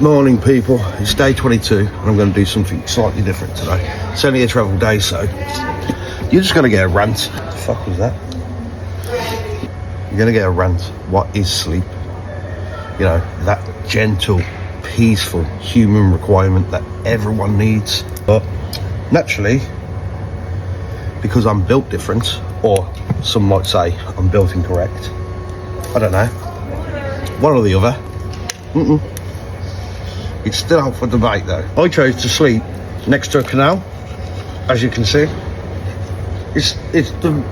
Morning people, it's day 22 and I'm going to do something slightly different today. It's only a travel day, so you're just going to get a rant. What the fuck was that? You're going to get a rant. What is sleep? You know, that gentle, peaceful human requirement that everyone needs. But naturally, because I'm built different, or some might say I'm built incorrect, I don't know, one or the other, it's still out for debate though. I chose to sleep next to a canal, as you can see. It's the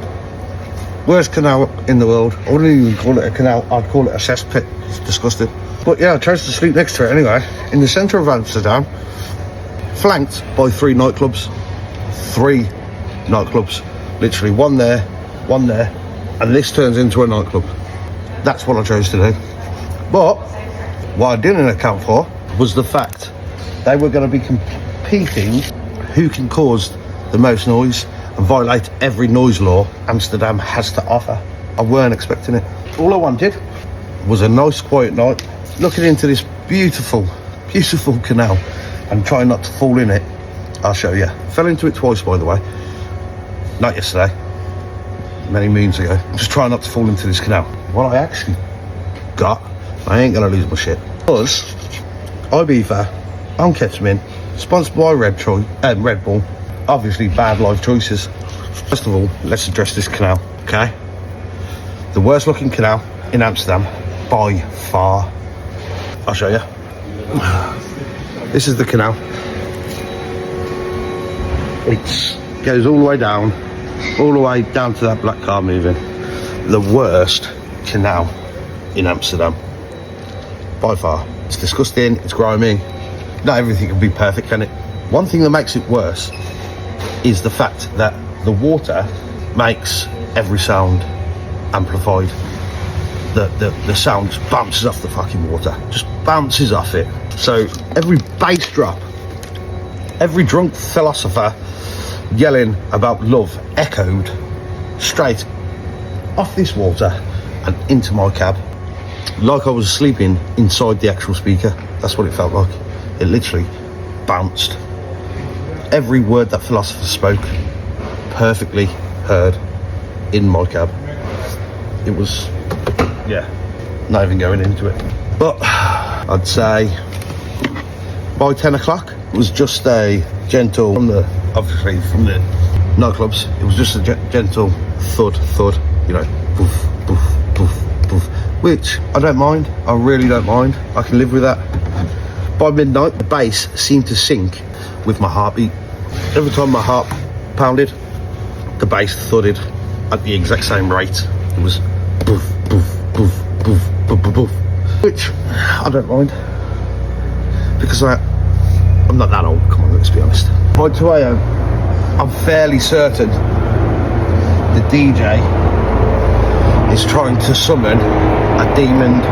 worst canal in the world. I wouldn't even call it a canal, I'd call it a cesspit. It's disgusting. But yeah, I chose to sleep next to it anyway, in the centre of Amsterdam, flanked by 3 nightclubs. 3 nightclubs, literally one there, and this turns into a nightclub. That's what I chose to do. But what I didn't account for was the fact they were going to be competing who can cause the most noise and violate every noise law Amsterdam has to offer. I weren't expecting it. All I wanted was a nice quiet night, looking into this beautiful canal and trying not to fall in it. I'll show you. Fell into it twice, by the way. Not yesterday, many moons ago. Just trying not to fall into this canal. What I actually got, I ain't gonna lose my shit, was Ibiza on ketamine, sponsored by Red Bull. Obviously bad life choices. First of all, let's address this canal, okay? The worst looking canal in Amsterdam by far. I'll show you. This is the canal. It goes all the way down to that black car moving. The worst canal in Amsterdam by far. It's disgusting, it's grimy. Not everything can be perfect, can it? One thing that makes it worse is the fact that the water makes every sound amplified. The sound just bounces off the fucking water, just bounces off it. So every bass drop, every drunk philosopher yelling about love echoed straight off this water and into my cab, like I was sleeping inside the actual speaker. That's what it felt like. It literally bounced. Every word that philosopher spoke, perfectly heard in my cab. It was, yeah, not even going into it. But I'd say by 10 o'clock, it was just a gentle, obviously from the nightclubs, it was just a gentle thud, you know, boof, boof, boof, boof, which I don't mind. I really don't mind. I can live with that. By midnight, the bass seemed to sync with my heartbeat. Every time my heart pounded, the bass thudded at the exact same rate. It was boof, boof, boof, boof, boof, boof, boof, which I don't mind, because I'm not that old. Come on, let's be honest. By 2 a.m, I'm fairly certain the DJ is trying to summon a demon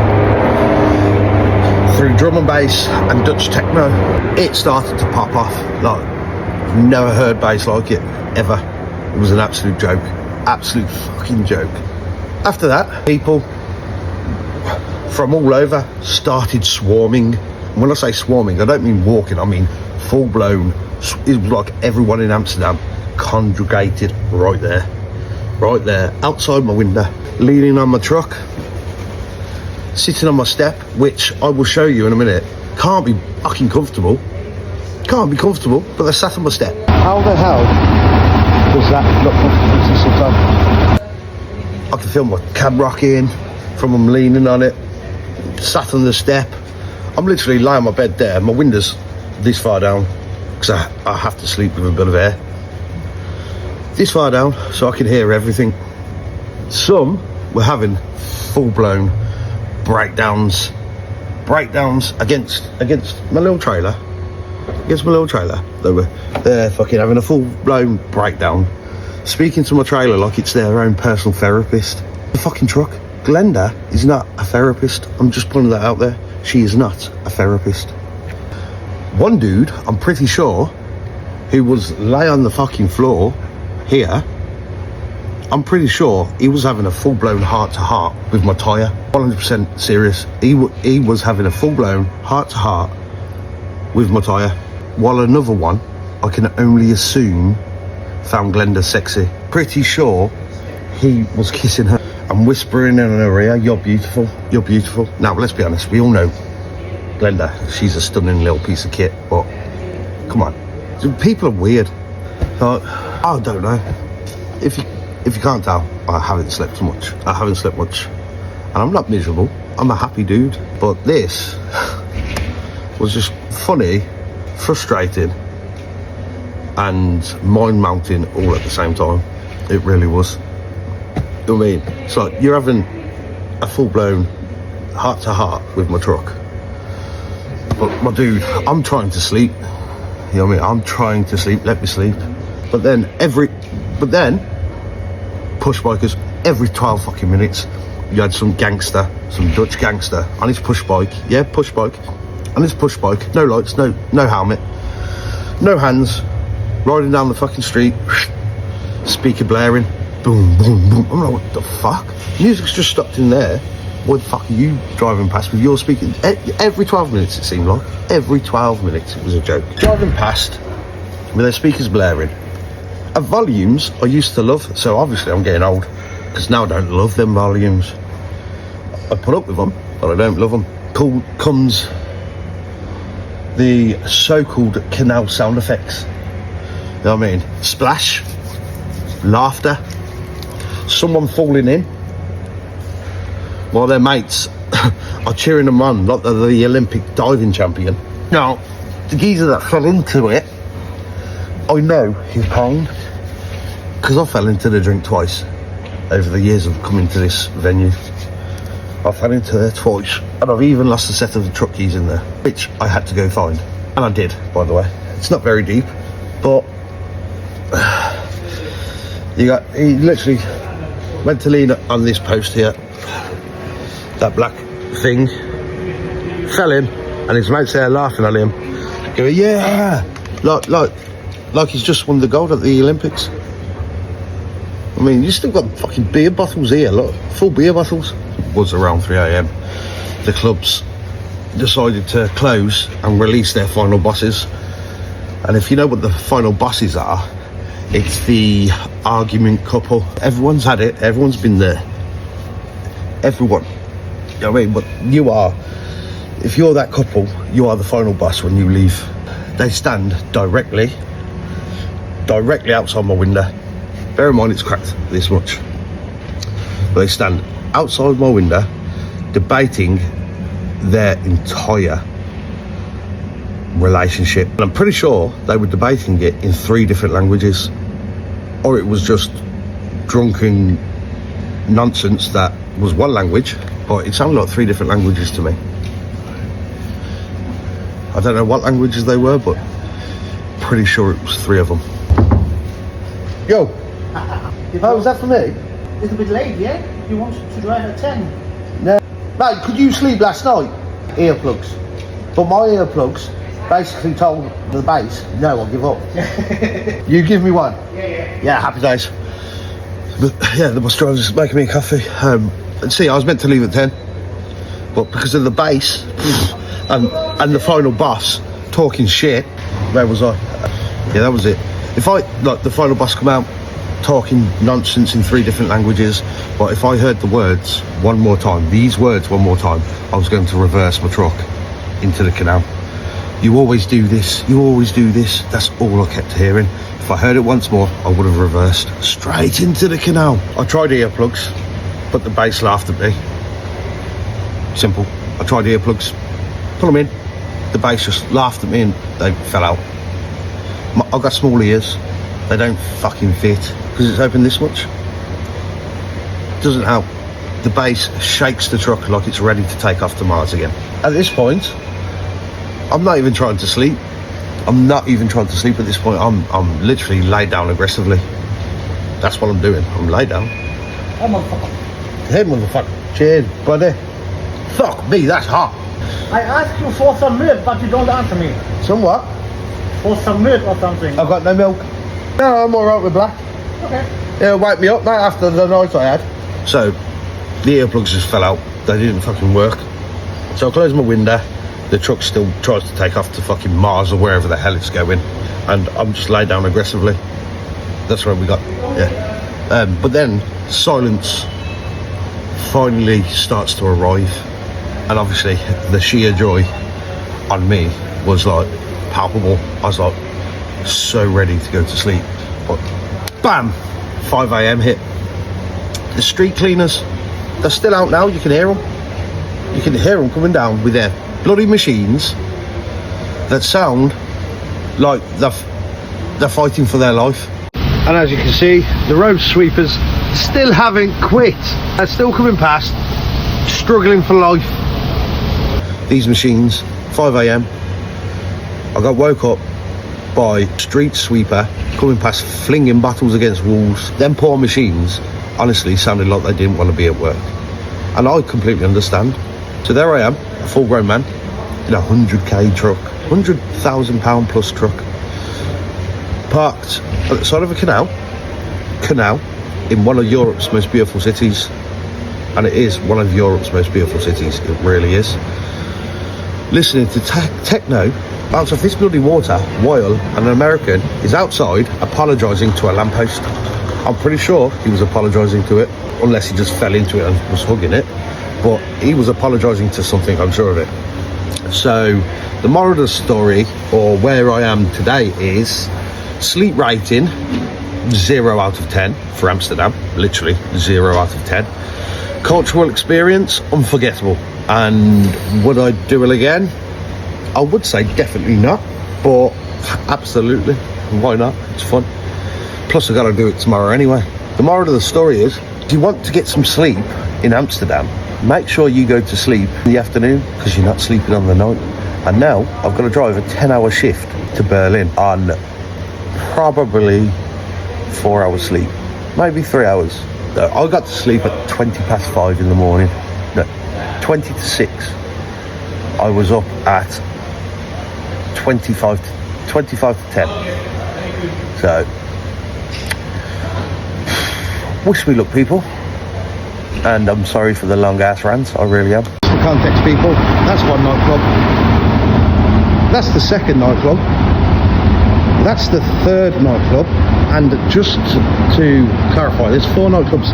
through drum and bass and Dutch techno. It started to pop off like I've never heard bass like it ever. It was an absolute joke, absolute fucking joke. After that, people from all over started swarming. And when I say swarming, I don't mean walking, I mean full blown. It was like everyone in Amsterdam congregated right there, outside my window, leaning on my truck, sitting on my step, which I will show you in a minute. Can't be fucking comfortable. Can't be comfortable, but they sat on my step. How the hell does that look comfortable? I can feel my cab rocking from them leaning on it, sat on the step. I'm literally lying on my bed there, my window's this far down, because I have to sleep with a bit of air. This far down, so I can hear everything. Some were having full-blown breakdowns against my little trailer. They're fucking having a full-blown breakdown, speaking to my trailer like it's their own personal therapist. The fucking truck. Glenda is not a therapist. I'm just putting that out there. She is not a therapist. One dude, I'm pretty sure, who was lay on the fucking floor here, I'm pretty sure he was having a full-blown heart-to-heart with my tyre. 100% serious. He was having a full-blown heart-to-heart with my tyre, while another one, I can only assume, found Glenda sexy. Pretty sure he was kissing her and whispering in her ear, "You're beautiful, you're beautiful." Now, let's be honest, we all know Glenda, she's a stunning little piece of kit, but come on. People are weird. I don't know. If you can't tell, I haven't slept much. I haven't slept much. And I'm not miserable. I'm a happy dude. But this was just funny, frustrating, and mind-mounting all at the same time. It really was. You know what I mean? It's like you're having a full-blown heart-to-heart with my truck. But my dude, I'm trying to sleep. You know what I mean? I'm trying to sleep. Let me sleep. But then push bikers, every 12 fucking minutes, you had some gangster, some Dutch gangster on his push bike. Yeah, push bike. On his push bike, no lights, no helmet, no hands, riding down the fucking street, speaker blaring, boom, boom, boom. I'm like, what the fuck? Music's just stopped in there. What the fuck are you driving past with your speaker? Every 12 minutes it seemed like. Every 12 minutes it was a joke. Driving past with their speakers blaring. At volumes I used to love, so obviously I'm getting old, because now I don't love them volumes. I put up with them, but I don't love them. Comes the so-called canal sound effects. You know what I mean? Splash, laughter, someone falling in, while their mates are cheering them on like they're the Olympic diving champion. Now, the geezer that fell into it, I know he's ponged, because I fell into the drink twice over the years of coming to this venue. I fell into there twice, and I've even lost a set of the truck keys in there, which I had to go find. And I did, by the way. It's not very deep, but he literally went to lean on this post here, that black thing, fell in, and his mates there laughing at him, going, yeah, like he's just won the gold at the Olympics. I mean, you still got fucking beer bottles here, look, full beer bottles. It was around 3 a.m. The clubs decided to close and release their final bosses. And if you know what the final bosses are, it's the argument couple. Everyone's had it, everyone's been there. Everyone. You know what I mean? But you are, if you're that couple, you are the final boss when you leave. They stand directly outside my window. Bear in mind it's cracked this much. But they stand outside my window debating their entire relationship. And I'm pretty sure they were debating it in 3 different languages. Or it was just drunken nonsense that was one language, but it sounded like 3 different languages to me. I don't know what languages they were, but pretty sure it was 3 of them. Yo! Oh, was that for me? A little bit late, yeah? You want to drive at 10? No. Mate, could you sleep last night? Earplugs. But my earplugs basically told the bass, no, I'll give up. You give me one? Yeah, happy days. But yeah, the bus driver's making me a coffee. And see, I was meant to leave at 10, but because of the bass and the final boss talking shit, where was I? Yeah, that was it. If the final boss come out talking nonsense in 3 different languages, but if I heard the words one more time, these words one more time, I was going to reverse my truck into the canal. You always do this, you always do this. That's all I kept hearing. If I heard it once more, I would have reversed straight into the canal. I tried earplugs, but the bass laughed at me. Simple. I tried earplugs, put them in, the bass just laughed at me and they fell out. I've got small ears, they don't fucking fit because it's open this much. Doesn't help. The bass shakes the truck like it's ready to take off to Mars again. At this point, I'm not even trying to sleep. I'm not even trying to sleep at this point. I'm literally laid down aggressively. That's what I'm doing. I'm laid down. Hey, motherfucker. Hey, motherfucker. Cheers, buddy. Fuck me, that's hot. I asked you for some milk, but you don't answer me. Some what? For some milk or something. I've got no milk. No, I'm alright with black. Okay. It'll wake me up, mate, after the night I had. So, the earplugs just fell out. They didn't fucking work. So I closed my window, The truck still tries to take off to fucking Mars or wherever the hell it's going, and I'm just laid down aggressively. That's where we got, yeah. But then silence finally starts to arrive, and obviously the sheer joy on me was like palpable. I was like so ready to go to sleep, but bam, 5 a.m. hit. The street cleaners, they're still out now. You can hear them. You can hear them coming down with their bloody machines that sound like they're fighting for their life. And as you can see, the road sweepers still haven't quit. They're still coming past, struggling for life. These machines, 5 a.m. I got woke up by street sweeper coming past, flinging bottles against walls. Them poor machines honestly sounded like they didn't want to be at work, and I completely understand. So there I am, a full grown man in a 100k truck, £100,000 plus truck, parked at the side of a canal in one of Europe's most beautiful cities. And it is one of Europe's most beautiful cities, it really is. Listening to techno out of this bloody water while an American is outside apologising to a lamppost. I'm pretty sure he was apologising to it, unless he just fell into it and was hugging it, but he was apologising to something, I'm sure of it. So the moral of the story, or where I am today, is sleep rating 0 out of 10 for Amsterdam, literally 0 out of 10. Cultural experience, unforgettable. And would I do it again? I would say definitely not, but absolutely, why not? It's fun. Plus I gotta do it tomorrow anyway. The moral of the story is, if you want to get some sleep in Amsterdam, make sure you go to sleep in the afternoon, because you're not sleeping on the night. And now I've got to drive a 10-hour shift to Berlin on probably 4 hours sleep, maybe 3 hours. I got to sleep at 5:20 in the morning. No, 20 to 6. I was up at 25 to 10. So, wish me luck, people. And I'm sorry for the long ass rants, I really am. For context, people, that's one nightclub. That's the second nightclub. That's the third nightclub. And just to clarify, there's 4 nightclubs,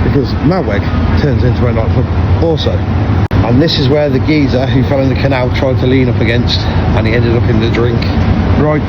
because Malweg turns into a nightclub also. And this is where the geezer who fell in the canal tried to lean up against, and he ended up in the drink. Right.